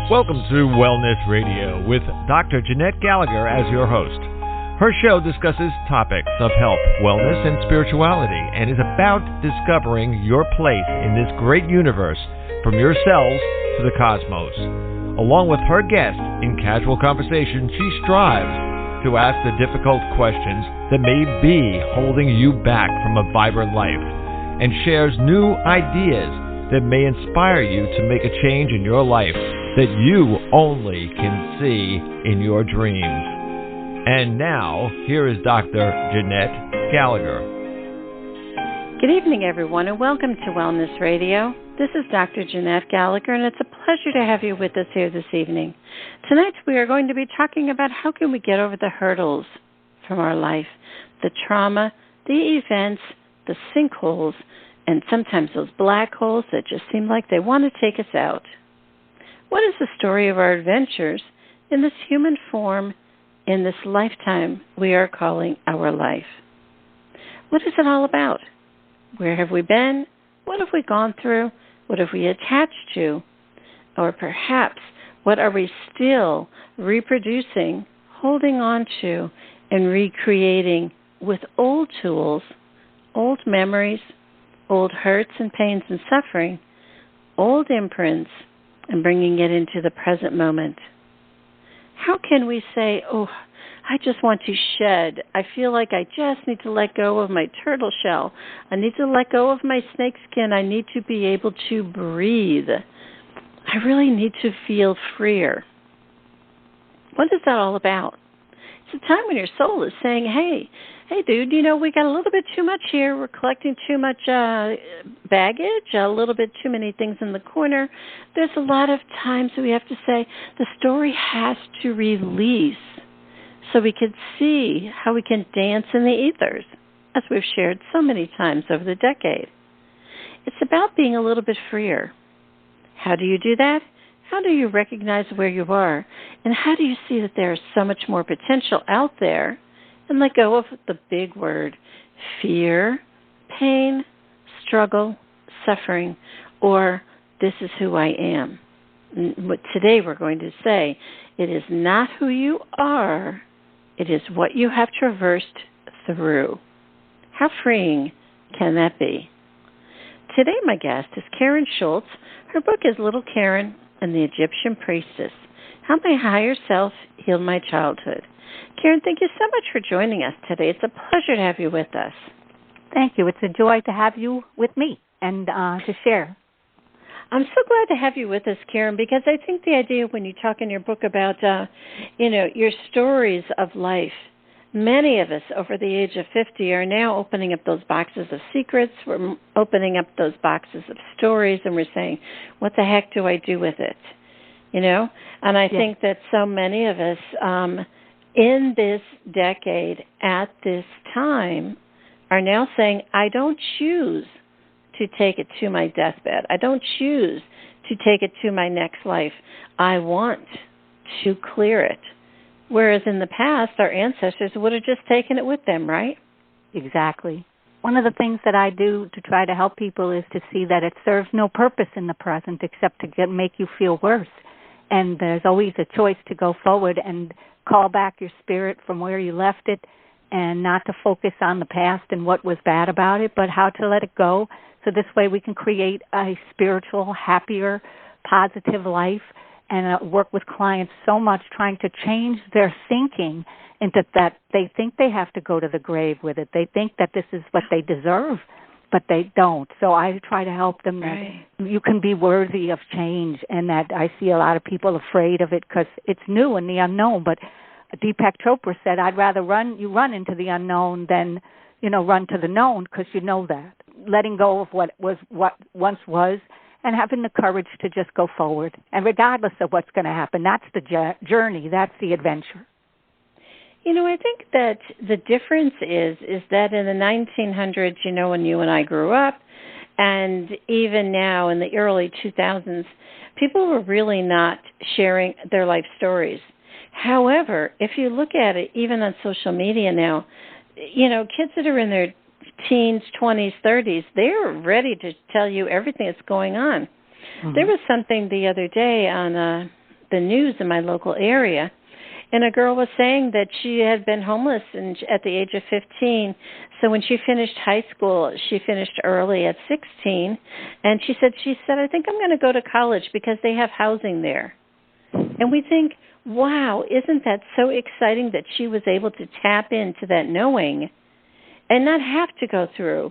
Welcome to Wellness Radio with Dr. Jeanette-Gallagher as your host. Her show discusses topics of health, wellness, and spirituality, and is about discovering your place in this great universe, from your cells to the cosmos. Along with her guest, in casual conversation, she strives to ask the difficult questions that may be holding you back from a vibrant life, and shares new ideas that may inspire you to make a change in your life that you only can see in your dreams. And now, here is Dr. Jeanette-Gallagher. Good evening, everyone, and welcome to Wellness Radio. This is Dr. Jeanette-Gallagher, and it's a pleasure to have you with us here this evening. Tonight, we are going to be talking about how can we get over the hurdles from our life, the trauma, the events, the sinkholes, and sometimes those black holes that just seem like they want to take us out. What is the story of our adventures in this human form, in this lifetime we are calling our life? What is it all about? Where have we been? What have we gone through? What have we attached to? Or perhaps, what are we still reproducing, holding on to, and recreating with old tools, old memories, old hurts and pains and suffering, old imprints, and bringing it into the present moment? How can we say, oh, I just want to shed. I feel like I just need to let go of my turtle shell. I need to let go of my snake skin. I need to be able to breathe. I really need to feel freer. What is that all about? It's a time when your soul is saying, hey, dude, we got a little bit too much here. We're collecting too much baggage, a little bit too many things in the corner. There's a lot of times that we have to say the story has to release so we can see how we can dance in the ethers, as we've shared so many times over the decade. It's about being a little bit freer. How do you do that? How do you recognize where you are? And how do you see that there is so much more potential out there? And let go of the big word, fear, pain, struggle, suffering, or this is who I am. But today we're going to say, it is not who you are, it is what you have traversed through. How freeing can that be? Today my guest is Karen Schultz. Her book is Little Karen and the Egyptian Priestess, How My Higher Self Healed My Childhood. Karen, thank you so much for joining us today. It's a pleasure to have you with us. Thank you. It's a joy to have you with me and to share. I'm so glad to have you with us, Karen, because I think the idea when you talk in your book about, your stories of life, many of us over the age of 50 are now opening up those boxes of secrets. We're opening up those boxes of stories, and we're saying, what the heck do I do with it? And I think that so many of us in this decade, at this time, are now saying, I don't choose to take it to my deathbed. I don't choose to take it to my next life. I want to clear it. Whereas in the past, our ancestors would have just taken it with them, right? Exactly. One of the things that I do to try to help people is to see that it serves no purpose in the present except to make you feel worse. And there's always a choice to go forward and call back your spirit from where you left it, and not to focus on the past and what was bad about it, but how to let it go. So this way we can create a spiritual, happier, positive life, and work with clients so much trying to change their thinking into that they think they have to go to the grave with it. They think that this is what they deserve, but they don't. So I try to help them that you can be worthy of change, and that I see a lot of people afraid of it because it's new and the unknown. But Deepak Chopra said, I'd rather you run into the unknown than, run to the known, because you know that. Letting go of what once was, and having the courage to just go forward. And regardless of what's going to happen, that's the journey, that's the adventure. I think that the difference is that in the 1900s, when you and I grew up, and even now in the early 2000s, people were really not sharing their life stories. However, if you look at it, even on social media now, kids that are in their teens, 20s, 30s, they're ready to tell you everything that's going on. Mm-hmm. There was something the other day on the news in my local area, and a girl was saying that she had been homeless at the age of 15. So when she finished high school, she finished early at 16. And she said, I think I'm going to go to college because they have housing there. And we think, wow, isn't that so exciting that she was able to tap into that knowing and not have to go through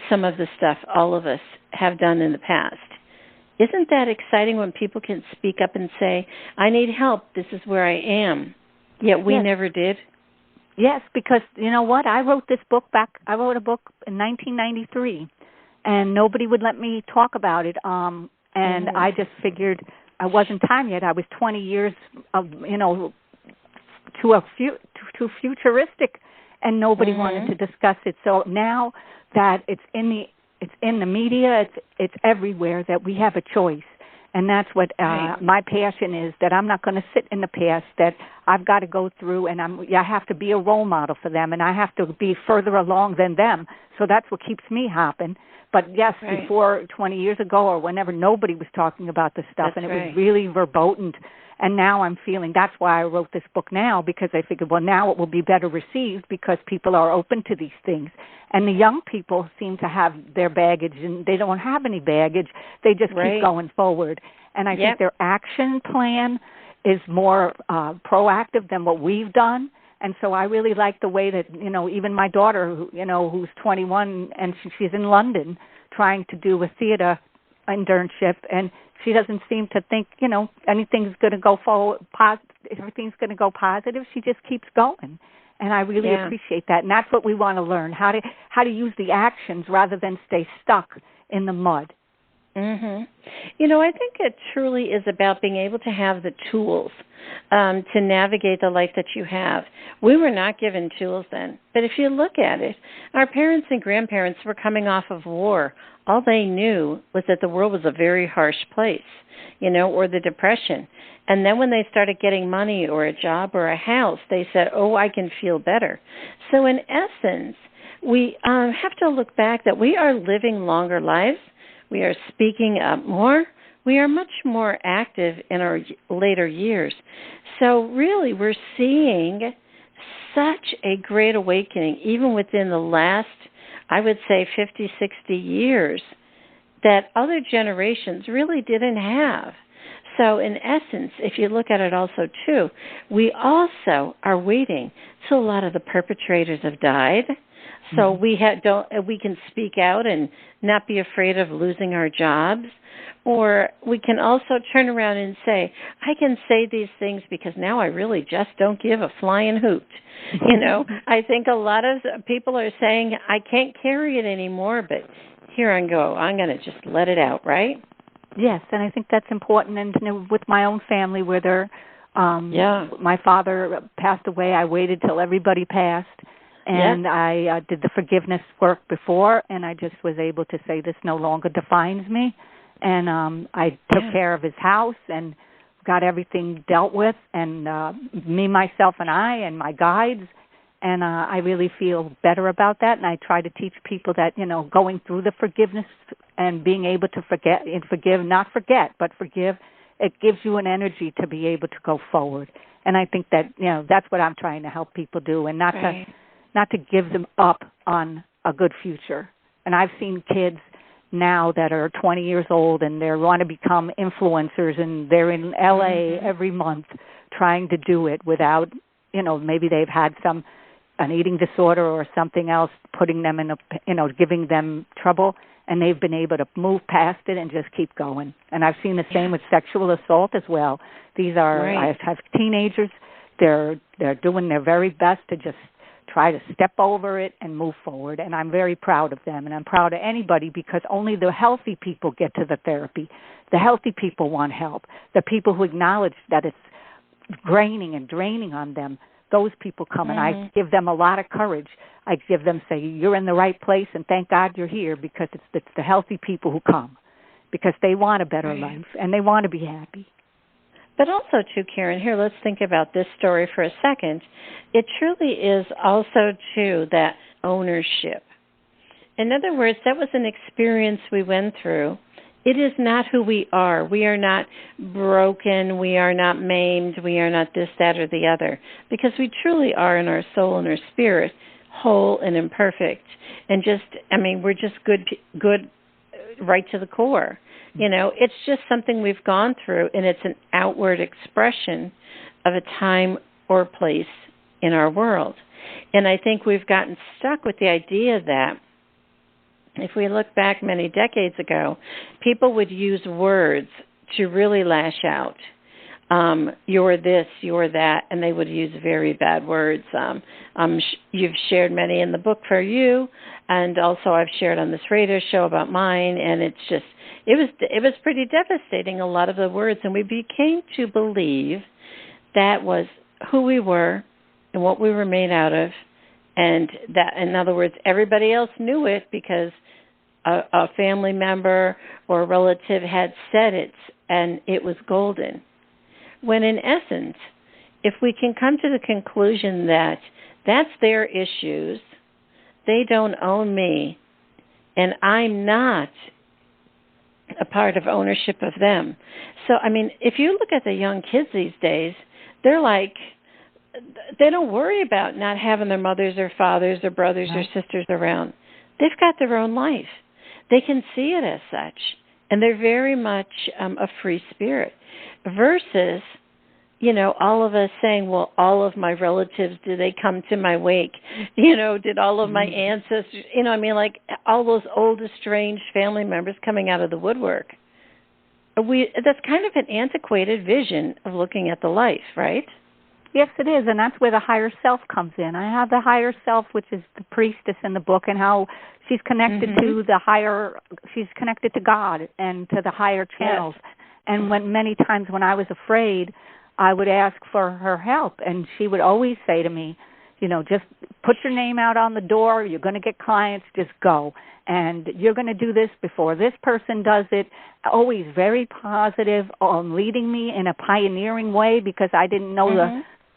some of the stuff all of us have done in the past. Isn't that exciting when people can speak up and say, I need help, this is where I am, yet we never did? Yes, because you know what? I wrote a book in 1993, and nobody would let me talk about it, and I just figured I wasn't time yet. I was 20 years, too futuristic, and nobody wanted to discuss it. So now that it's in the media, it's everywhere, that we have a choice. And that's what my passion is, that I'm not going to sit in the past, that I've got to go through, and I have to be a role model for them, and I have to be further along than them. So that's what keeps me hopping. But, yes, before 20 years ago or whenever, nobody was talking about this stuff, and it was really verboten. And now I'm feeling, that's why I wrote this book now, because I figured, well, now it will be better received because people are open to these things. And the young people seem to have their baggage, and they don't have any baggage. They just keep going forward. And I think their action plan is more proactive than what we've done. And so I really like the way that, even my daughter, who's 21, and she's in London trying to do a theater internship, and she doesn't seem to think, anything's going to go forward, everything's going to go positive. She just keeps going. And I really appreciate that. And that's what we want to learn, how to use the actions rather than stay stuck in the mud. Mm-hmm. I think it truly is about being able to have the tools to navigate the life that you have. We were not given tools then. But if you look at it, our parents and grandparents were coming off of war. All they knew was that the world was a very harsh place, or the Depression. And then when they started getting money or a job or a house, they said, I can feel better. So in essence, we have to look back that we are living longer lives. We are speaking up more. We are much more active in our later years. So really, we're seeing such a great awakening, even within the last, I would say, 50, 60 years, that other generations really didn't have. So in essence, if you look at it also, too, we also are waiting till a lot of the perpetrators have died. So we can speak out and not be afraid of losing our jobs. Or we can also turn around and say, I can say these things because now I really just don't give a flying hoot. I think a lot of people are saying, I can't carry it anymore, but here I go. I'm going to just let it out, right? Yes, and I think that's important. And with my own family, where my father passed away, I waited till everybody passed. And I did the forgiveness work before, and I just was able to say this no longer defines me. And I took care of his house and got everything dealt with, and me, myself, and I, and my guides. And I really feel better about that. And I try to teach people that, going through the forgiveness and being able to forget and forgive, not forget, but forgive, it gives you an energy to be able to go forward. And I think that, that's what I'm trying to help people do, and not to give them up on a good future. And I've seen kids now that are 20 years old, and they want to become influencers, and they're in LA every month trying to do it without, maybe they've had an eating disorder or something else putting them in giving them trouble, and they've been able to move past it and just keep going. And I've seen the same with sexual assault as well. These are, I have teenagers, they're doing their very best to just try to step over it and move forward, and I'm very proud of them, and I'm proud of anybody, because only the healthy people get to the therapy. The healthy people want help. The people who acknowledge that it's draining on them, those people come, and I give them a lot of courage. I give them, say, you're in the right place, and thank God you're here, because it's the healthy people who come, because they want a better life, and they want to be happy. But also, too, Karen, here, let's think about this story for a second. It truly is also, too, that ownership. In other words, that was an experience we went through, it is not who we are. We are not broken. We are not maimed. We are not this, that, or the other. Because we truly are in our soul and our spirit, whole and imperfect. And we're just good right to the core. It's just something we've gone through, and it's an outward expression of a time or place in our world. And I think we've gotten stuck with the idea that if we look back many decades ago, people would use words to really lash out. You're this, you're that, and they would use very bad words. You've shared many in the book for you, and also I've shared on this radio show about mine, and it was pretty devastating, a lot of the words, and we became to believe that was who we were and what we were made out of, and that, in other words, everybody else knew it because a family member or a relative had said it, and it was golden. When in essence, if we can come to the conclusion that that's their issues, they don't own me, and I'm not a part of ownership of them. So, if you look at the young kids these days, they're like, they don't worry about not having their mothers or fathers or brothers or sisters around. They've got their own life. They can see it as such, and they're very much a free spirit. Versus, all of us saying, well, all of my relatives, do they come to my wake? Did all of my ancestors, like all those old estranged family members coming out of the woodwork. That's kind of an antiquated vision of looking at the life, right? Yes, it is, and that's where the higher self comes in. I have the higher self, which is the priestess in the book, and how she's connected to the higher, she's connected to God and to the higher channels. Yes. And many times when I was afraid, I would ask for her help, and she would always say to me, just put your name out on the door. You're going to get clients. Just go. And you're going to do this before this person does it. Always very positive, leading me in a pioneering way because I didn't know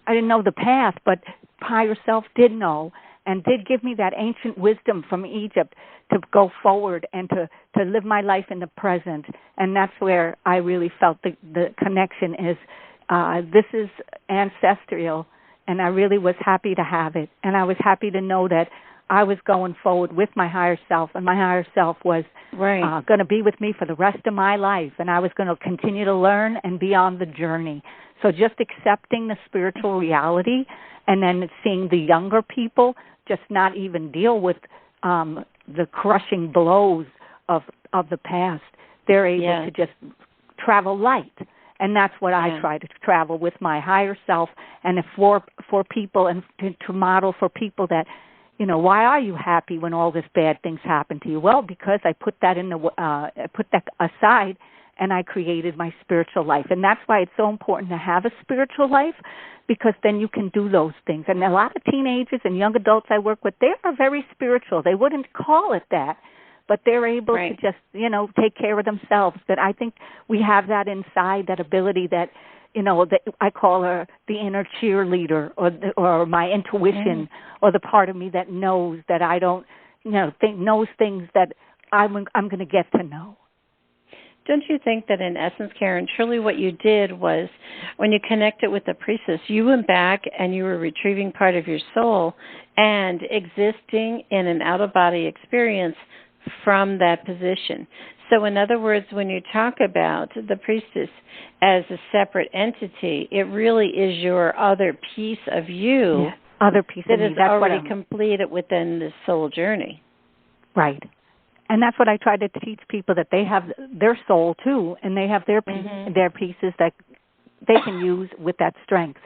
the path, but higher self did know and did give me that ancient wisdom from Egypt to go forward and to live my life in the present. And that's where I really felt the connection is. This is ancestral, and I really was happy to have it. And I was happy to know that I was going forward with my higher self, and my higher self was going to be with me for the rest of my life, and I was going to continue to learn and be on the journey. So just accepting the spiritual reality and then seeing the younger people just not even deal with the crushing blows of the past. They're able to just travel light. And that's what I try to travel with my higher self, and for people, and to model for people that, why are you happy when all this bad things happen to you? Well, because I put that put that aside, and I created my spiritual life. And that's why it's so important to have a spiritual life, because then you can do those things. And a lot of teenagers and young adults I work with, they are very spiritual. They wouldn't call it that, but they're able to just, take care of themselves. That I think we have that inside, that ability that, that I call her the inner cheerleader, or my intuition, or the part of me that knows that I don't, knows things that I'm going to get to know. Don't you think that in essence, Karen, truly what you did was when you connected with the priestess, you went back and you were retrieving part of your soul and existing in an out-of-body experience from that position. So in other words, when you talk about the priestess as a separate entity, it really is your other piece of you other piece that of is already completed within the soul journey. Right. And that's what I try to teach people, that they have their soul too, and they have their their pieces that they can use with that strength.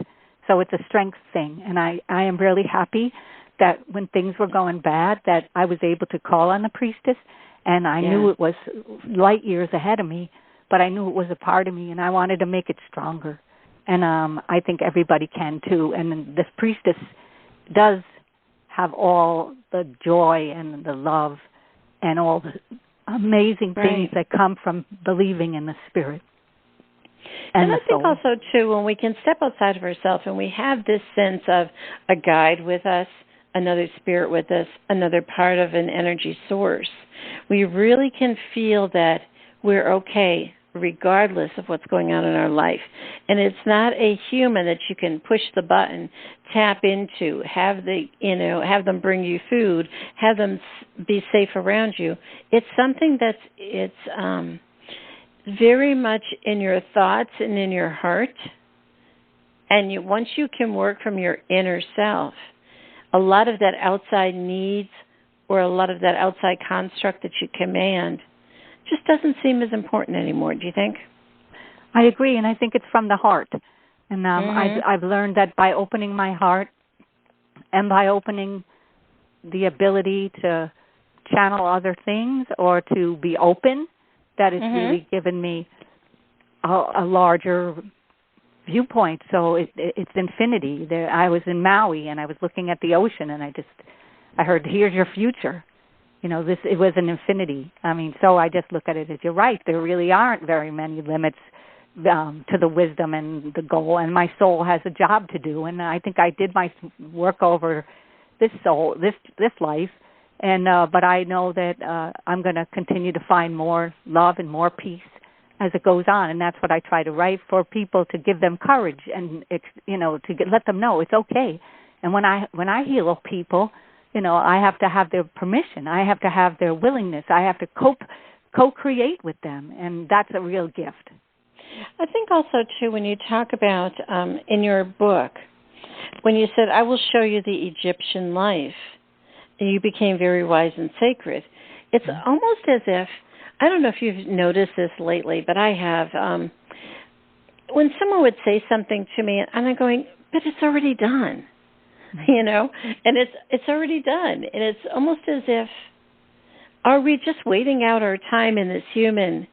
So it's a strength thing. And I am really happy that when things were going bad, that I was able to call on the priestess, and I knew it was light years ahead of me, but I knew it was a part of me, and I wanted to make it stronger. And I think everybody can too. And this priestess does have all the joy and the love and all the amazing things that come from believing in the spirit. And I think also, too, when we can step outside of ourselves and we have this sense of a guide with us, another spirit with us, another part of an energy source, we really can feel that we're okay regardless of what's going on in our life. And it's not a human that you can push the button, tap into, have them bring you food, have them be safe around you. It's something it's very much in your thoughts and in your heart. And once you can work from your inner self, a lot of that outside needs or a lot of that outside construct that you command just doesn't seem as important anymore, do you think? I agree, and I think it's from the heart. And I've learned that by opening my heart and by opening the ability to channel other things or to be open, that it's really given me a larger viewpoint. So it's infinity. I was in Maui, and I was looking at the ocean, and I heard, here's your future. It was an infinity. I mean, so I just look at it as, you're right, there really aren't very many limits to the wisdom and the goal, and my soul has a job to do, and I think I did my work over this life, and but I know that I'm going to continue to find more love and more peace as it goes on, and that's what I try to write for people, to give them courage and let them know it's okay. And when I heal people, I have to have their permission. I have to have their willingness. I have to co-create with them, and that's a real gift. I think also, too, when you talk about in your book, when you said, I will show you the Egyptian life, and you became very wise and sacred, it's almost as if, I don't know if you've noticed this lately, but I have, when someone would say something to me, and I'm going, but it's already done. And it's already done. And it's almost as if, are we just waiting out our time in this human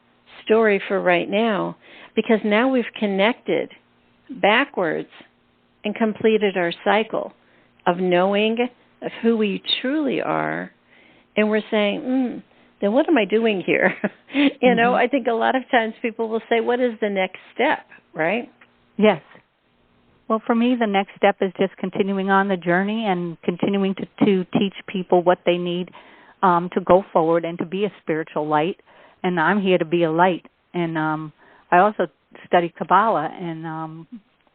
story for right now? Because now we've connected backwards and completed our cycle of knowing of who we truly are. And we're saying, then what am I doing here? I think a lot of times people will say, what is the next step, right? Yes. Well, for me, the next step is just continuing on the journey and continuing to teach people what they need to go forward and to be a spiritual light. And I'm here to be a light. And I also study Kabbalah, and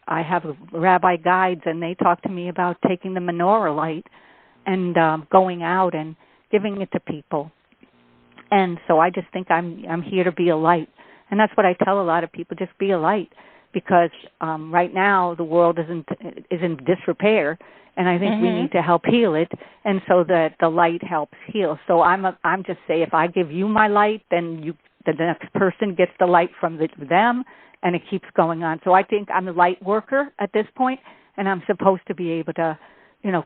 I have rabbi guides, and they talk to me about taking the menorah light and going out and giving it to people. And so I just think I'm here to be a light. And that's what I tell a lot of people, just be a light. Because right now the world is in disrepair, and I think we need to help heal it, and so that the light helps heal. So I'm just say, if I give you my light, then the next person gets the light from them, and it keeps going on. So I think I'm a light worker at this point, and I'm supposed to be able to,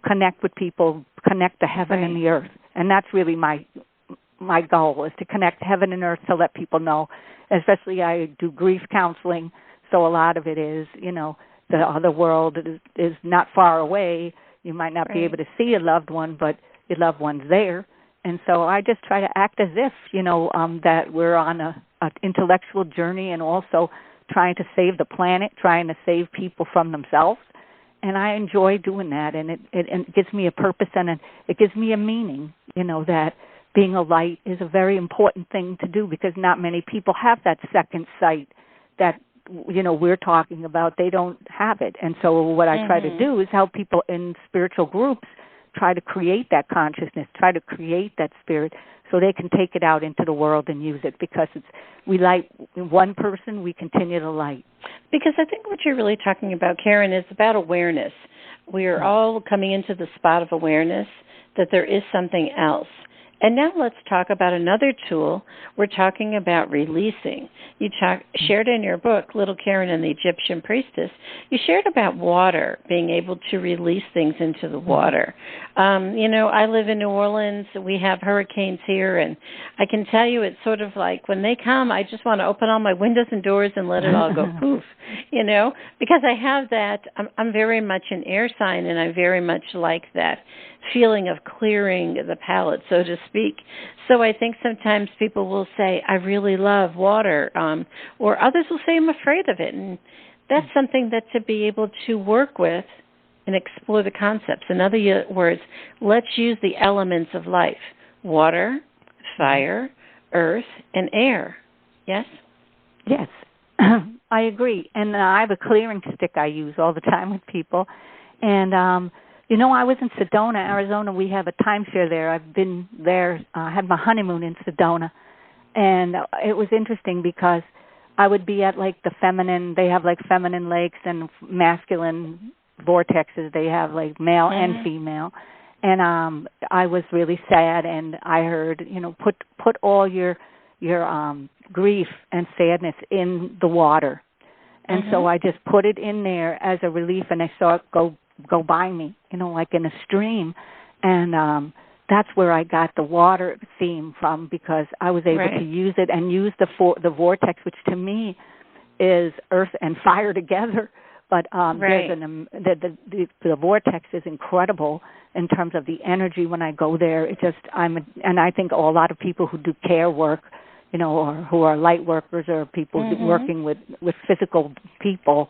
connect with people, connect the heaven and the earth, and that's really my goal, is to connect heaven and earth to let people know. Especially I do grief counseling. So a lot of it is, the other world is not far away. You might not be able to see a loved one, but your loved one's there. And so I just try to act as if, that we're on an intellectual journey, and also trying to save the planet, trying to save people from themselves. And I enjoy doing that, and it gives me a purpose, and it gives me a meaning, that being a light is a very important thing to do, because not many people have that second sight that we're talking about. They don't have it. And so what I try to do is help people in spiritual groups try to create that consciousness, try to create that spirit, so they can take it out into the world and use it, because we light one person, we continue to light. Because I think what you're really talking about, Karen, is about awareness. We are all coming into the spot of awareness that there is something else. And now let's talk about another tool. We're talking about releasing. You shared in your book, Little Karen and the Egyptian Priestess, you shared about water, being able to release things into the water. I live in New Orleans. We have hurricanes here, and I can tell you it's sort of like when they come, I just want to open all my windows and doors and let it all go poof, because I have that. I'm very much an air sign, and I very much like that feeling of clearing the palate, so to speak. So I think sometimes people will say, I really love water, or others will say, I'm afraid of it. And that's something that to be able to work with and explore the concepts. In other words, let's use the elements of life: water, fire, earth, and air. Yes? Yes, I agree. And I have a clearing stick I use all the time with people. And, I was in Sedona, Arizona. We have a timeshare there. I've been there. I had my honeymoon in Sedona. And it was interesting because I would be at, like, the feminine. They have, like, feminine lakes and masculine vortexes. They have, like, male and female. And I was really sad, and I heard, put all your grief and sadness in the water. And so I just put it in there as a relief, and I saw it go by me, like in a stream. And that's where I got the water theme from, because I was able to use it and use the vortex, which to me is earth and fire together. But there's the vortex is incredible in terms of the energy when I go there. And I think a lot of people who do care work, or who are light workers or people working with physical people,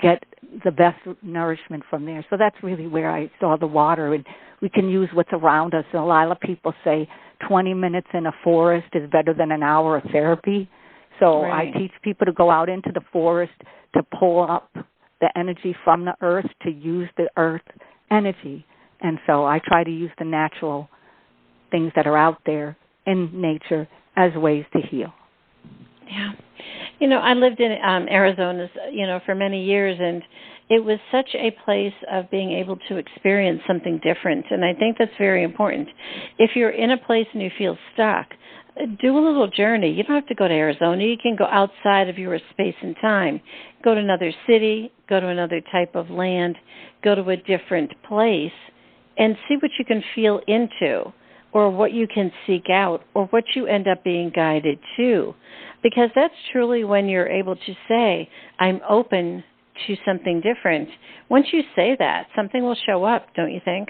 get the best nourishment from there. So that's really where I saw the water, and we can use what's around us. And a lot of people say 20 minutes in a forest is better than an hour of therapy. So I teach people to go out into the forest to pull up the energy from the earth, to use the earth energy. And so I try to use the natural things that are out there in nature as ways to heal. Yeah. I lived in Arizona, for many years, and it was such a place of being able to experience something different. And I think that's very important. If you're in a place and you feel stuck, do a little journey. You don't have to go to Arizona. You can go outside of your space and time. Go to another city, go to another type of land, go to a different place, and see what you can feel into, or what you can seek out, or what you end up being guided to. Because that's truly when you're able to say, I'm open to something different. Once you say that, something will show up, don't you think?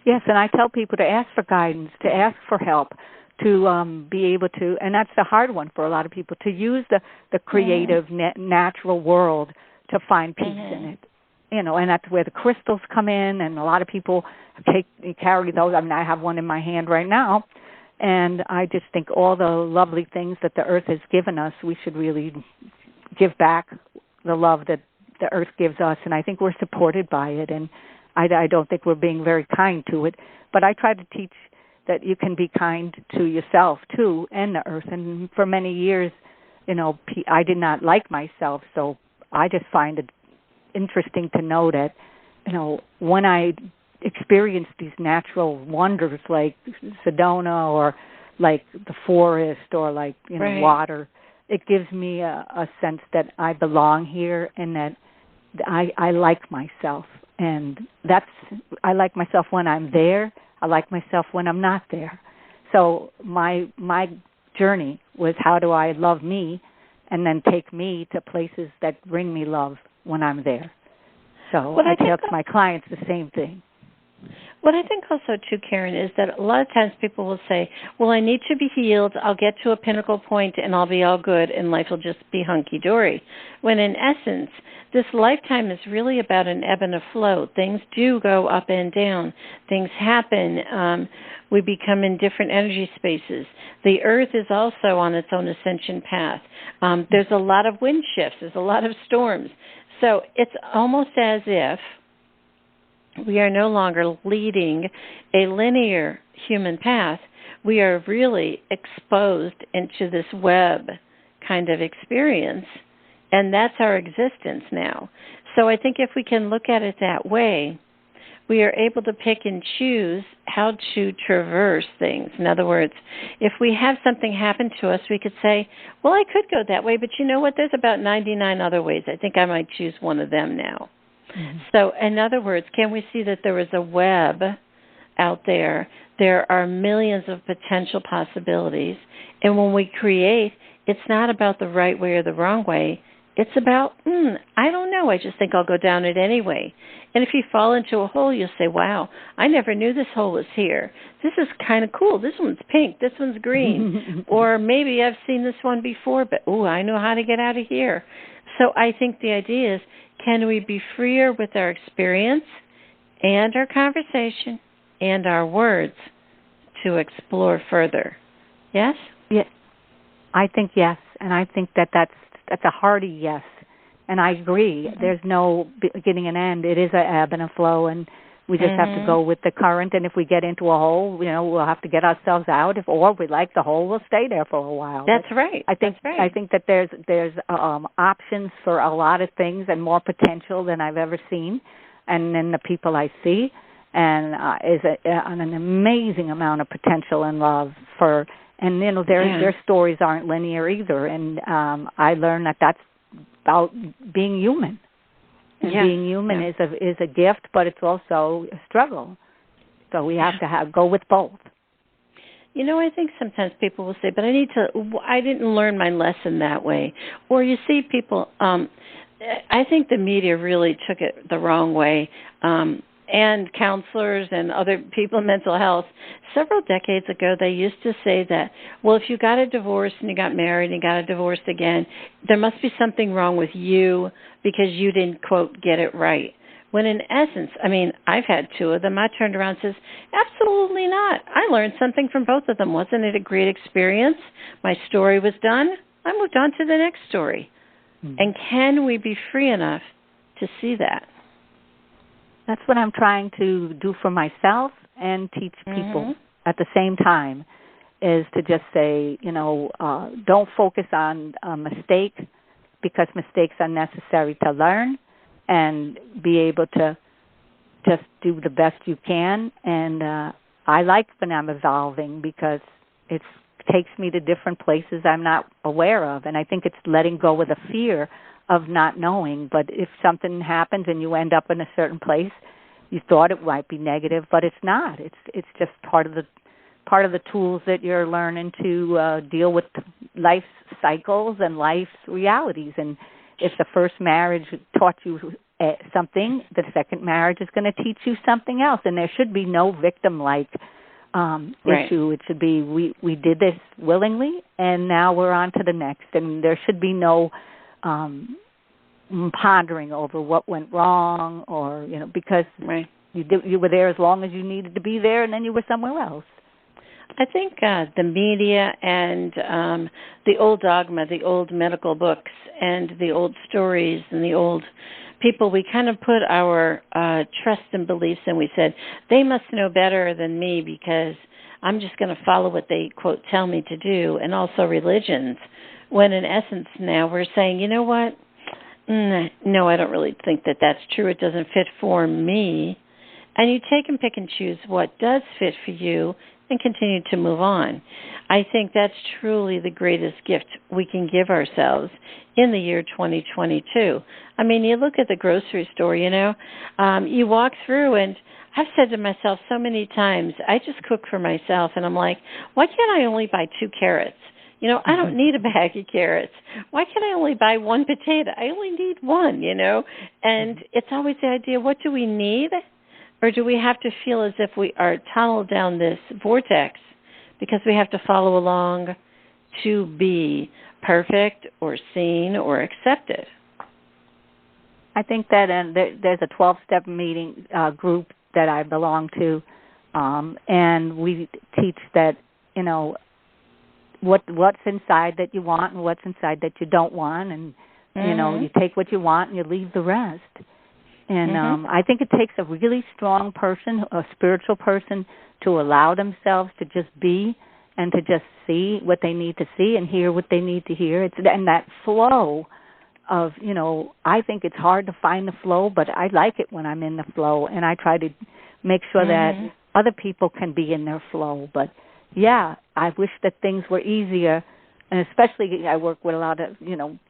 Yes, and I tell people to ask for guidance, to ask for help, to be able to, and that's the hard one for a lot of people, to use the creative, natural world to find peace in it. And that's where the crystals come in, and a lot of people carry those. I mean, I have one in my hand right now, and I just think all the lovely things that the earth has given us, we should really give back the love that the earth gives us, and I think we're supported by it, and I don't think we're being very kind to it. But I try to teach that you can be kind to yourself, too, and the earth. And for many years, I did not like myself, so I just find it interesting to know that, when I experience these natural wonders like Sedona, or like the forest, or like water, it gives me a sense that I belong here, and that I like myself. And I like myself when I'm there. I like myself when I'm not there. So my journey was, how do I love me, and then take me to places that bring me love when I'm there. So I tell my clients the same thing. What I think also, too, Karen, is that a lot of times people will say, well, I need to be healed, I'll get to a pinnacle point, and I'll be all good, and life will just be hunky-dory. When in essence, this lifetime is really about an ebb and a flow. Things do go up and down. Things happen. We become in different energy spaces. The earth is also on its own ascension path. There's a lot of wind shifts. There's a lot of storms. So it's almost as if we are no longer leading a linear human path. We are really exposed into this web kind of experience, and that's our existence now. So I think if we can look at it that way, we are able to pick and choose how to traverse things. In other words, if we have something happen to us, we could say, well, I could go that way, but you know what? There's about 99 other ways. I think I might choose one of them now. Mm-hmm. So, in other words, can we see that there is a web out there? There are millions of potential possibilities. And when we create, it's not about the right way or the wrong way. It's about, I don't know. I just think I'll go down it anyway. And if you fall into a hole, you'll say, wow, I never knew this hole was here. This is kind of cool. This one's pink. This one's green. Or maybe I've seen this one before, but, I know how to get out of here. So I think the idea is, can we be freer with our experience and our conversation and our words to explore further? Yes? I think yes, and I think that's a hearty yes. And I agree. Mm-hmm. There's no beginning and end. It is an ebb and a flow, and we just have to go with the current. And if we get into a hole, we'll have to get ourselves out. Or if we like the hole, we'll stay there for a while. That's right. I think that there's options for a lot of things and more potential than I've ever seen, and then the people I see, and is an amazing amount of potential and love for. And their stories aren't linear either. And I learned that that's about being human. And being human is a gift, but it's also a struggle. So we have to go with both. I think sometimes people will say, but I didn't learn my lesson that way. Or you see people, I think the media really took it the wrong way. And counselors and other people in mental health, several decades ago, they used to say that, well, if you got a divorce and you got married and you got a divorce again, there must be something wrong with you because you didn't, quote, get it right. When in essence, I've had two of them. I turned around and says, absolutely not. I learned something from both of them. Wasn't it a great experience? My story was done. I moved on to the next story. Mm-hmm. And can we be free enough to see that? That's what I'm trying to do for myself and teach people at the same time, is to just say, don't focus on a mistake, because mistakes are necessary to learn, and be able to just do the best you can. And I like when I'm evolving, because it takes me to different places I'm not aware of. And I think it's letting go of the fear of not knowing. But if something happens and you end up in a certain place, you thought it might be negative, but it's not. It's just part of the tools that you're learning to deal with life's cycles and life's realities. And if the first marriage taught you something, the second marriage is going to teach you something else. And there should be no victim-like issue. It should be we did this willingly, and now we're on to the next. And there should be no pondering over what went wrong, or because you were there as long as you needed to be there, and then you were somewhere else. I think the media and the old dogma, the old medical books, and the old stories, and the old people, we kind of put our trust and beliefs in. We said, they must know better than me because I'm just going to follow what they, quote, tell me to do, and also religions, when in essence now we're saying, you know what? No, I don't really think that that's true. It doesn't fit for me. And you take and pick and choose what does fit for you and continue to move on. I think that's truly the greatest gift we can give ourselves in the year 2022. You look at the grocery store, you walk through, and I've said to myself so many times, I just cook for myself, and I'm like, why can't I only buy 2 carrots? I don't need a bag of carrots. Why can't I only buy 1 potato? I only need 1, And it's always the idea, what do we need? Or do we have to feel as if we are tunneled down this vortex because we have to follow along to be perfect or seen or accepted? I think that there's a 12-step meeting group that I belong to, and we teach that, what's inside that you want and what's inside that you don't want, and you take what you want and you leave the rest. And I think it takes a really strong person, a spiritual person, to allow themselves to just be and to just see what they need to see and hear what they need to hear. And that flow of, I think it's hard to find the flow, but I like it when I'm in the flow, and I try to make sure that other people can be in their flow. But yeah, I wish that things were easier, and especially I work with a lot of,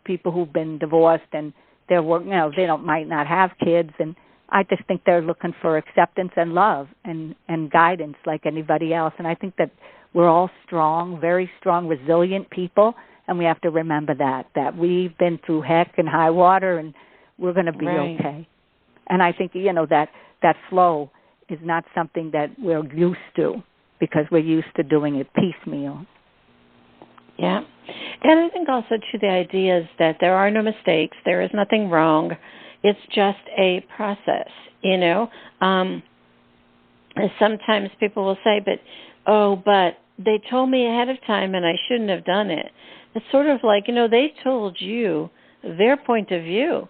people who've been divorced, and they're they might not have kids, and I just think they're looking for acceptance and love and guidance like anybody else. And I think that we're all strong, very strong, resilient people, and we have to remember that we've been through heck and high water, and we're going to be okay. And I think, that flow is not something that we're used to, because we're used to doing it piecemeal. Yeah. And I think also, too, the idea is that there are no mistakes. There is nothing wrong. It's just a process, Sometimes people will say, but they told me ahead of time and I shouldn't have done it. It's sort of like, they told you their point of view.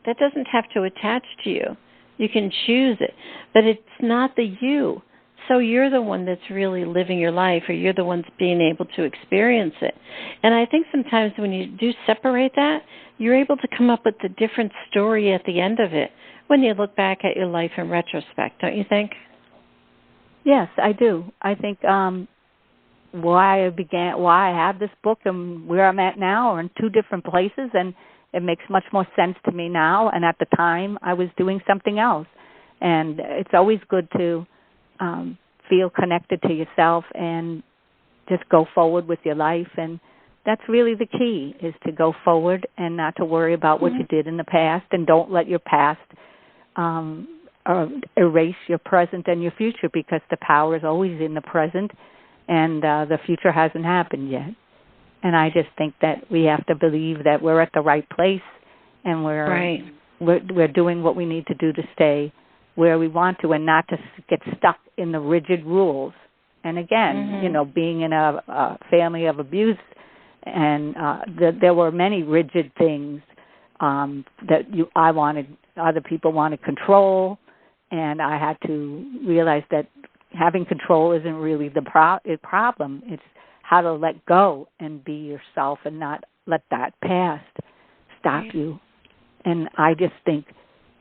That doesn't have to attach to you. You can choose it, but it's not the you. So you're the one that's really living your life, or you're the one that's being able to experience it. And I think sometimes when you do separate that, you're able to come up with a different story at the end of it when you look back at your life in retrospect, don't you think? Yes, I do. I think why I have this book and where I'm at now are in two different places, and it makes much more sense to me now. And at the time, I was doing something else. And it's always good to feel connected to yourself and just go forward with your life. And that's really the key, is to go forward and not to worry about what you did in the past, and don't let your past erase your present and your future, because the power is always in the present, and the future hasn't happened yet. And I just think that we have to believe that we're at the right place, and we're doing what we need to do to stay where we want to, and not to get stuck in the rigid rules. And again, being in a family of abuse, and there were many rigid things that other people wanted control, and I had to realize that having control isn't really the problem. It's how to let go and be yourself, and not let that past stop you. And I just think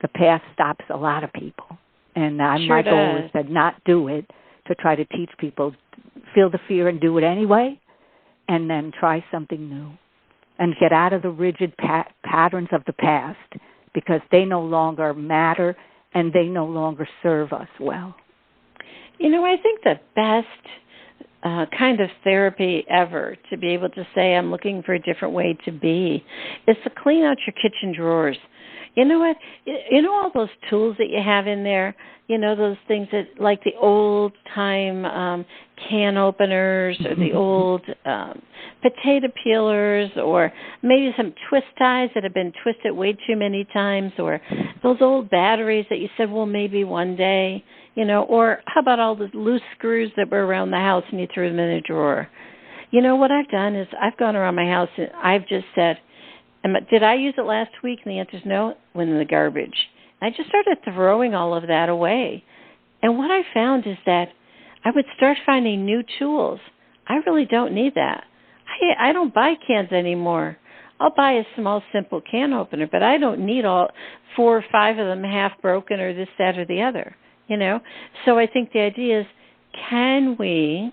the past stops a lot of people. And my goal is to not do it, to try to teach people, feel the fear and do it anyway, and then try something new. And get out of the rigid patterns of the past, because they no longer matter and they no longer serve us well. I think the best kind of therapy ever to be able to say, I'm looking for a different way to be, is to clean out your kitchen drawers. You know what? All those tools that you have in there, those things that, like the old-time can openers, or the old potato peelers, or maybe some twist ties that have been twisted way too many times, or those old batteries that you said, well, maybe one day, or how about all the loose screws that were around the house and you threw them in a drawer? What I've done is I've gone around my house and I've just said, did I use it last week? And the answer is no, it went in the garbage. I just started throwing all of that away. And what I found is that I would start finding new tools. I really don't need that. I don't buy cans anymore. I'll buy a small, simple can opener, but I don't need all 4 or 5 of them half broken, or this, that, or the other, So I think the idea is, can we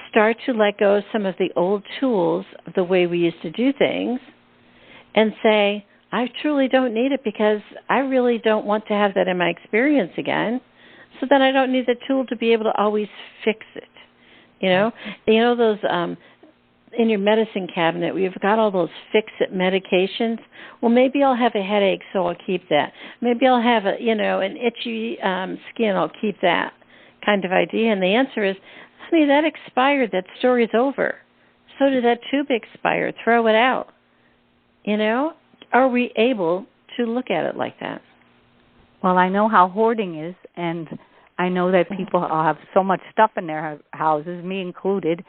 start to let go of some of the old tools of the way we used to do things, and say, I truly don't need it, because I really don't want to have that in my experience again, so that I don't need the tool to be able to always fix it. Those in your medicine cabinet, we've got all those fix-it medications. Well, maybe I'll have a headache, so I'll keep that. Maybe I'll have an itchy skin, I'll keep that kind of idea. And the answer is, honey, that expired. That story's over. So did that tube expire. Throw it out. Are we able to look at it like that? Well, I know how hoarding is, and I know that people have so much stuff in their houses, me included,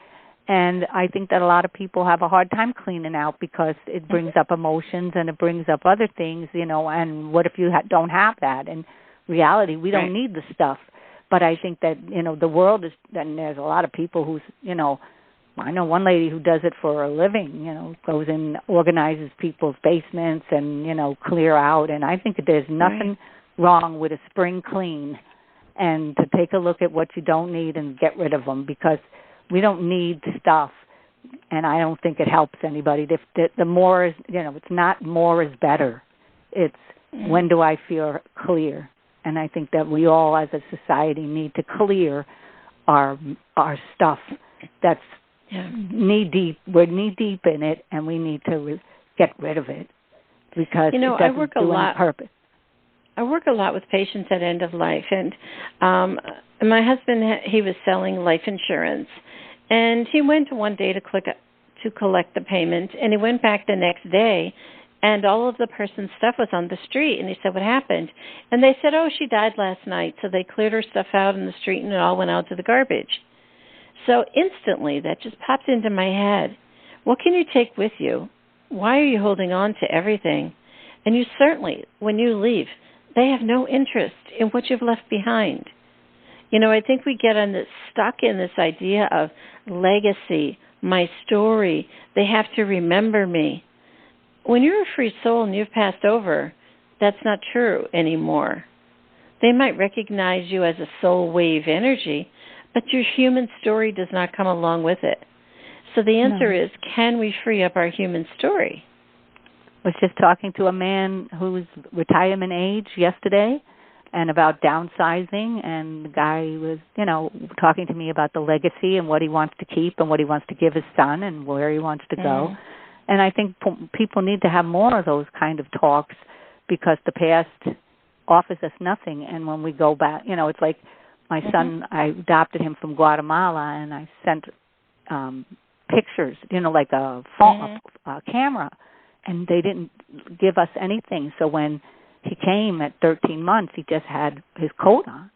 and I think that a lot of people have a hard time cleaning out, because it brings up emotions and it brings up other things, and what if you don't have that? In reality, we don't need the stuff. But I think that, the world is, and there's a lot of people who's, I know one lady who does it for a living, goes and organizes people's basements and, clear out. And I think that there's nothing wrong with a spring clean, and to take a look at what you don't need and get rid of them, because we don't need stuff. And I don't think it helps anybody. The more is, it's not more is better. It's when do I feel clear? And I think that we all as a society need to clear our stuff that's knee-deep. We're knee-deep in it, and we need to get rid of it, because it doesn't do any purpose. I work a lot with patients at end of life, and my husband, he was selling life insurance, and he went one day to collect the payment, and he went back the next day, and all of the person's stuff was on the street, and he said, what happened? And they said, oh, she died last night, so they cleared her stuff out in the street, and it all went out to the garbage. So instantly, that just popped into my head. What can you take with you? Why are you holding on to everything? And you certainly, when you leave, they have no interest in what you've left behind. You know, I think we get stuck in this idea of legacy, my story. They have to remember me. When you're a free soul and you've passed over, that's not true anymore. They might recognize you as a soul wave energy, but your human story does not come along with it. So the answer is, can we free up our human story? I was just talking to a man who's retirement age yesterday and about downsizing, and the guy was, talking to me about the legacy and what he wants to keep and what he wants to give his son and where he wants to go. And I think people need to have more of those kind of talks, because the past offers us nothing. And when we go back, it's like my son, I adopted him from Guatemala, and I sent pictures, like a phone, a camera, and they didn't give us anything. So when he came at 13 months, he just had his coat on,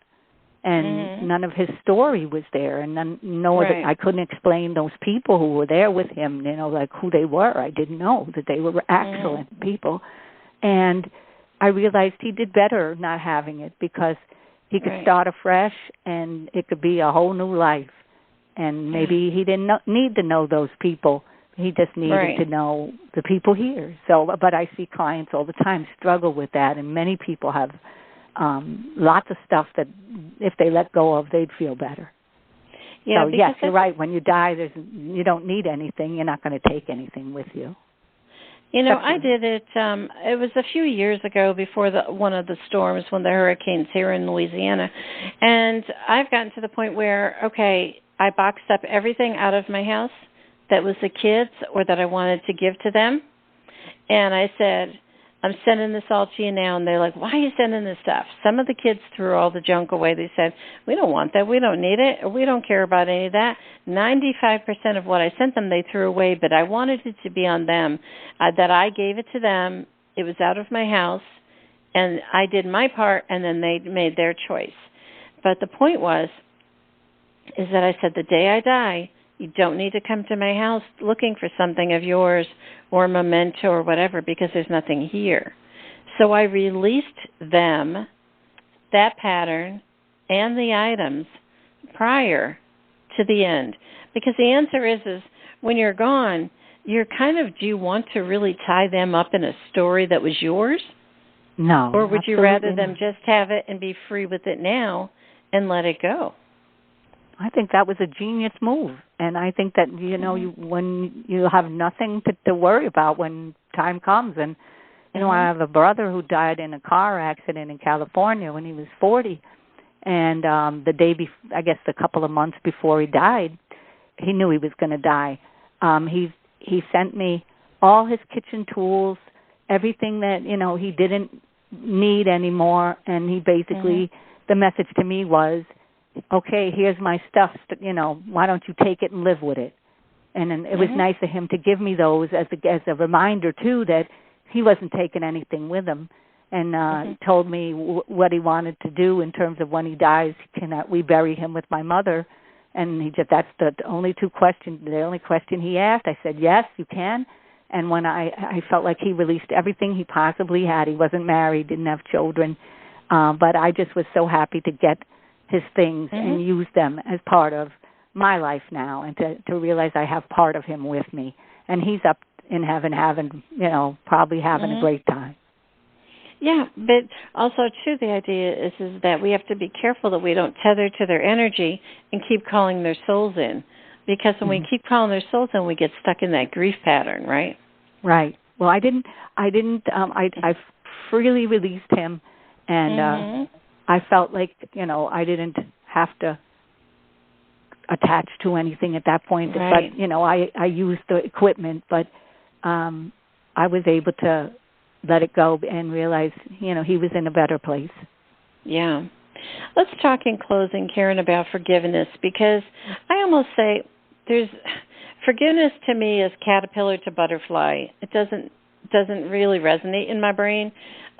and none of his story was there, and I couldn't explain those people who were there with him, like who they were. I didn't know that they were excellent people. And I realized he did better not having it, because he could start afresh, and it could be a whole new life. And maybe he didn't need to know those people. He just needed to know the people here. So, but I see clients all the time struggle with that, and many people have lots of stuff that if they let go of, they'd feel better. Yeah, so, yes, you're right. When you die, you don't need anything. You're not going to take anything with you. I did it. It was a few years ago, before one of the storms, when the hurricanes here in Louisiana, and I've gotten to the point where, I boxed up everything out of my house that was the kids or that I wanted to give to them, and I said, I'm sending this all to you now. And they're like, why are you sending this stuff? Some of the kids threw all the junk away. They said, we don't want that. We don't need it. Or we don't care about any of that. 95% of what I sent them, they threw away, but I wanted it to be on them, that I gave it to them. It was out of my house, and I did my part, and then they made their choice. But the point is that I said, the day I die, you don't need to come to my house looking for something of yours or a memento or whatever, because there's nothing here. So I released them, that pattern, and the items prior to the end. Because the answer is when you're gone, you're do you want to really tie them up in a story that was yours? No. Or would you rather them just have it and be free with it now and let it go? I think that was a genius move. And I think that, when you have nothing to worry about when time comes. And, I have a brother who died in a car accident in California when he was 40. And the day before, I guess a couple of months before he died, he knew he was going to die. He sent me all his kitchen tools, everything that, he didn't need anymore. And he basically, the message to me was, okay, here's my stuff, why don't you take it and live with it? And then it was nice of him to give me those as a reminder, too, that he wasn't taking anything with him, and told me what he wanted to do in terms of when he dies, can we bury him with my mother? And he said, that's the only question he asked. I said, yes, you can. And when I felt like he released everything he possibly had. He wasn't married, didn't have children, but I just was so happy to get his things and use them as part of my life now, and to realize I have part of him with me. And he's up in heaven probably having a great time. Yeah, but also, too, the idea is that we have to be careful that we don't tether to their energy and keep calling their souls in. Because when we keep calling their souls in, we get stuck in that grief pattern, right? Right. Well, I freely released him, and I felt like, I didn't have to attach to anything at that point. Right. But, I used the equipment, but I was able to let it go and realize, he was in a better place. Yeah. Let's talk in closing, Karen, about forgiveness, because I almost say forgiveness to me is caterpillar to butterfly. It doesn't really resonate in my brain.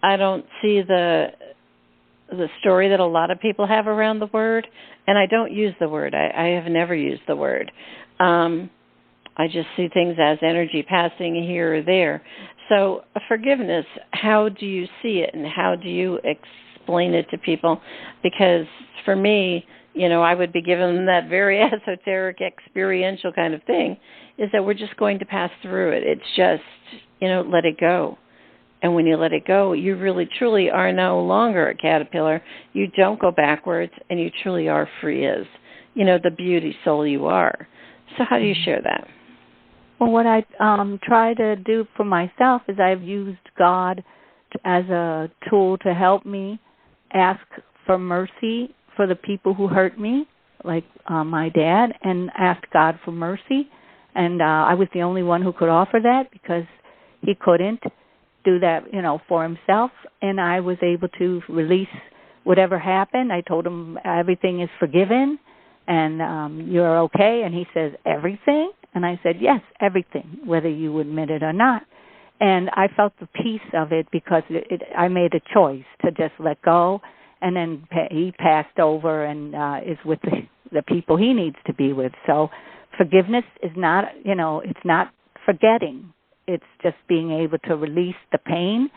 I don't see the story that a lot of people have around the word, and I don't use the word. I have never used the word. I just see things as energy passing here or there. So forgiveness, how do you see it and how do you explain it to people? Because for me, I would be given that very esoteric, experiential kind of thing, is that we're just going to pass through it. It's just, let it go. And when you let it go, you really, truly are no longer a caterpillar. You don't go backwards, and you truly are free as, the beauty soul you are. So how do you share that? Well, what I try to do for myself is I've used God as a tool to help me ask for mercy for the people who hurt me, like my dad, and asked God for mercy. And I was the only one who could offer that because he couldn't do that, for himself. And I was able to release whatever happened. I told him everything is forgiven and you're okay. And he says, everything? And I said, yes, everything, whether you admit it or not. And I felt the peace of it because I made a choice to just let go. And then he passed over and is with the people he needs to be with. So forgiveness is not, it's not forgetting. It's just being able to release the pain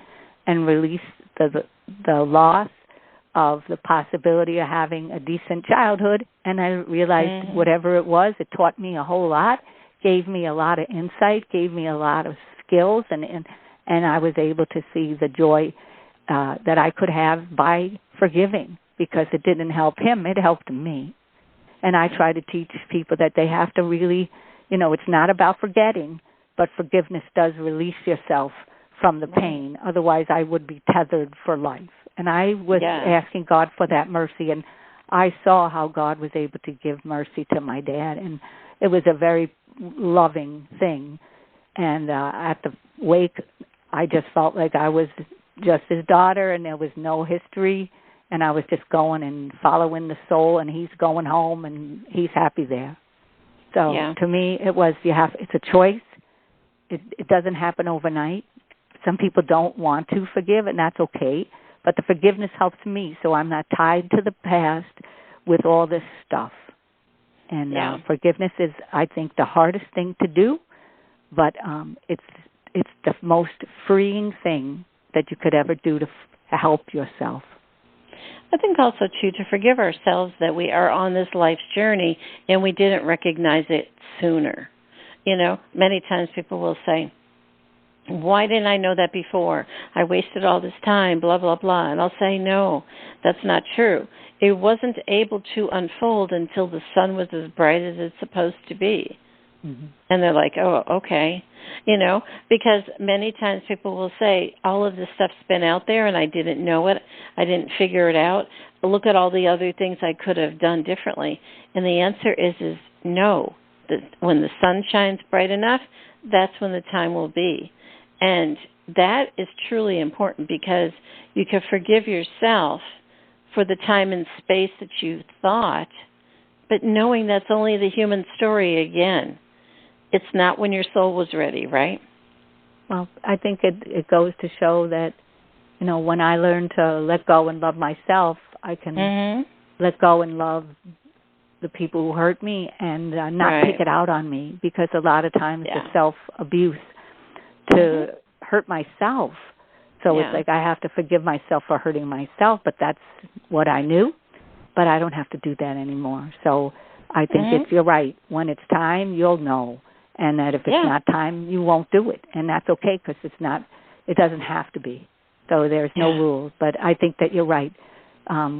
and release the loss of the possibility of having a decent childhood. And I realized whatever it was, it taught me a whole lot, gave me a lot of insight, gave me a lot of skills, and I was able to see the joy that I could have by forgiving, because it didn't help him, it helped me. And I try to teach people that they have to really, it's not about forgetting, but forgiveness does release yourself from the pain. Otherwise, I would be tethered for life. And I was asking God for that mercy, and I saw how God was able to give mercy to my dad, and it was a very loving thing. And at the wake, I just felt like I was just his daughter, and there was no history, and I was just going and following the soul, and he's going home, and he's happy there. So to me, it's a choice. It doesn't happen overnight. Some people don't want to forgive, and that's okay. But the forgiveness helps me, so I'm not tied to the past with all this stuff. And forgiveness is, I think, the hardest thing to do, but it's the most freeing thing that you could ever do to help yourself. I think also, too, to forgive ourselves that we are on this life's journey and we didn't recognize it sooner. Many times people will say, why didn't I know that before? I wasted all this time, blah, blah, blah. And I'll say, no, that's not true. It wasn't able to unfold until the sun was as bright as it's supposed to be. Mm-hmm. And they're like, oh, okay. Because many times people will say, all of this stuff's been out there and I didn't know it. I didn't figure it out. Look at all the other things I could have done differently. And the answer is no. When the sun shines bright enough, that's when the time will be. And that is truly important, because you can forgive yourself for the time and space that you thought, but knowing that's only the human story again. It's not when your soul was ready, right? Well, I think it goes to show that, when I learn to let go and love myself, I can let go and love the people who hurt me and not take it out on me, because a lot of times the self-abuse to hurt myself. So it's like I have to forgive myself for hurting myself, but that's what I knew. But I don't have to do that anymore. So I think you're right. When it's time, you'll know. And that if it's not time, you won't do it. And that's okay, because it doesn't have to be. So there's no rules. But I think that you're right.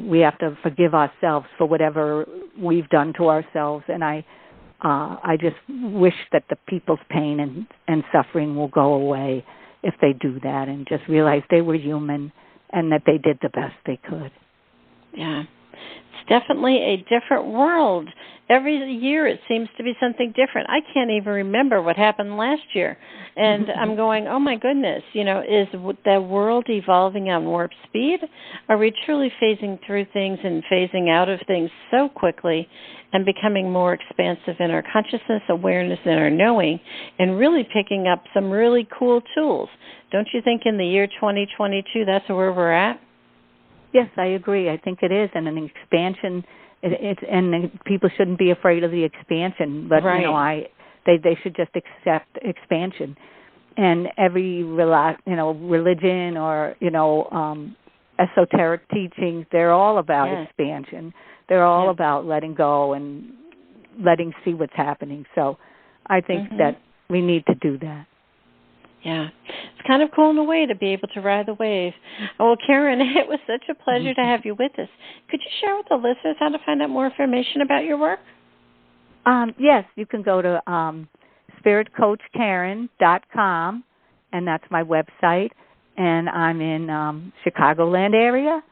We have to forgive ourselves for whatever we've done to ourselves. And I just wish that the people's pain and suffering will go away if they do that, and just realize they were human and that they did the best they could. Yeah. It's definitely a different world. Every year it seems to be something different. I can't even remember what happened last year. And I'm going, oh my goodness, is the world evolving on warp speed? Are we truly phasing through things and phasing out of things so quickly and becoming more expansive in our consciousness, awareness, and our knowing, and really picking up some really cool tools? Don't you think in the year 2022 that's where we're at? Yes, I agree. I think it is. And an expansion, and people shouldn't be afraid of the expansion. But, They should just accept expansion. And every religion or esoteric teachings, they're all about expansion. They're all about letting go and letting see what's happening. So I think that we need to do that. Yeah. It's kind of cool in a way to be able to ride the wave. Well, Karen, it was such a pleasure to have you with us. Could you share with the listeners how to find out more information about your work? Yes, you can go to spiritcoachkaren.com, and that's my website. And I'm in Chicagoland area,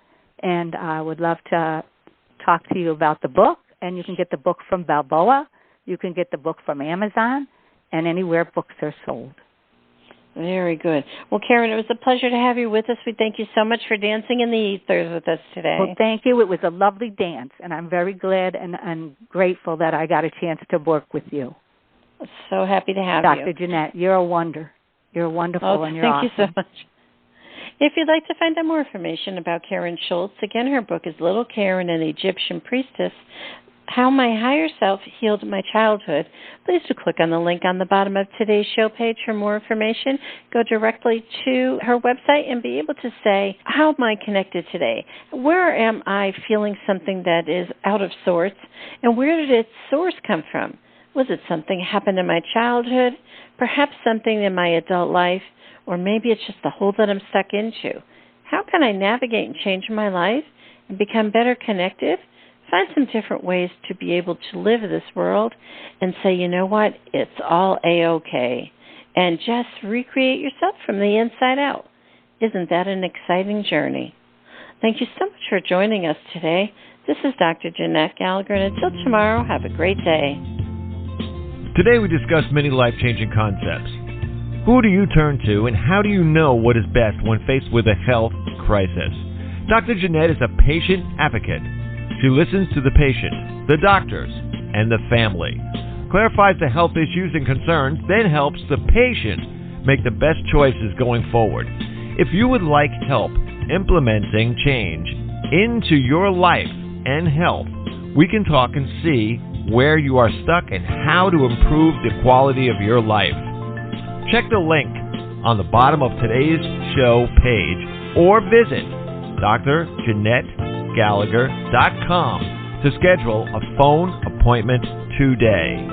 and I would love to talk to you about the book. And you can get the book from Balboa. You can get the book from Amazon, and anywhere books are sold. Very good. Well, Karen, it was a pleasure to have you with us. We thank you so much for dancing in the ethers with us today. Well, thank you. It was a lovely dance, and I'm very glad and grateful that I got a chance to work with you. So happy to have Dr. you. Jeanette, you're a wonder. You're wonderful, and you're awesome. Thank you so much. If you'd like to find out more information about Karen Schultz, again, her book is Little Karen, an Egyptian Priestess, How My Higher Self Healed My Childhood. Please do click on the link on the bottom of today's show page for more information. Go directly to her website and be able to say, how am I connected today? Where am I feeling something that is out of sorts? And where did its source come from? Was it something happened in my childhood? Perhaps something in my adult life? Or maybe it's just the hole that I'm stuck into. How can I navigate and change my life and become better connected? Find some different ways to be able to live this world and say, you know what, it's all A-OK. And just recreate yourself from the inside out. Isn't that an exciting journey? Thank you so much for joining us today. This is Dr. Jeanette-Gallagher, and until tomorrow, have a great day. Today we discussed many life-changing concepts. Who do you turn to, and how do you know what is best when faced with a health crisis? Dr. Jeanette is a patient advocate. She listens to the patient, the doctors, and the family, clarifies the health issues and concerns, then helps the patient make the best choices going forward. If you would like help implementing change into your life and health, we can talk and see where you are stuck and how to improve the quality of your life. Check the link on the bottom of today's show page or visit dr.jeanette-gallagher.com to schedule a phone appointment today.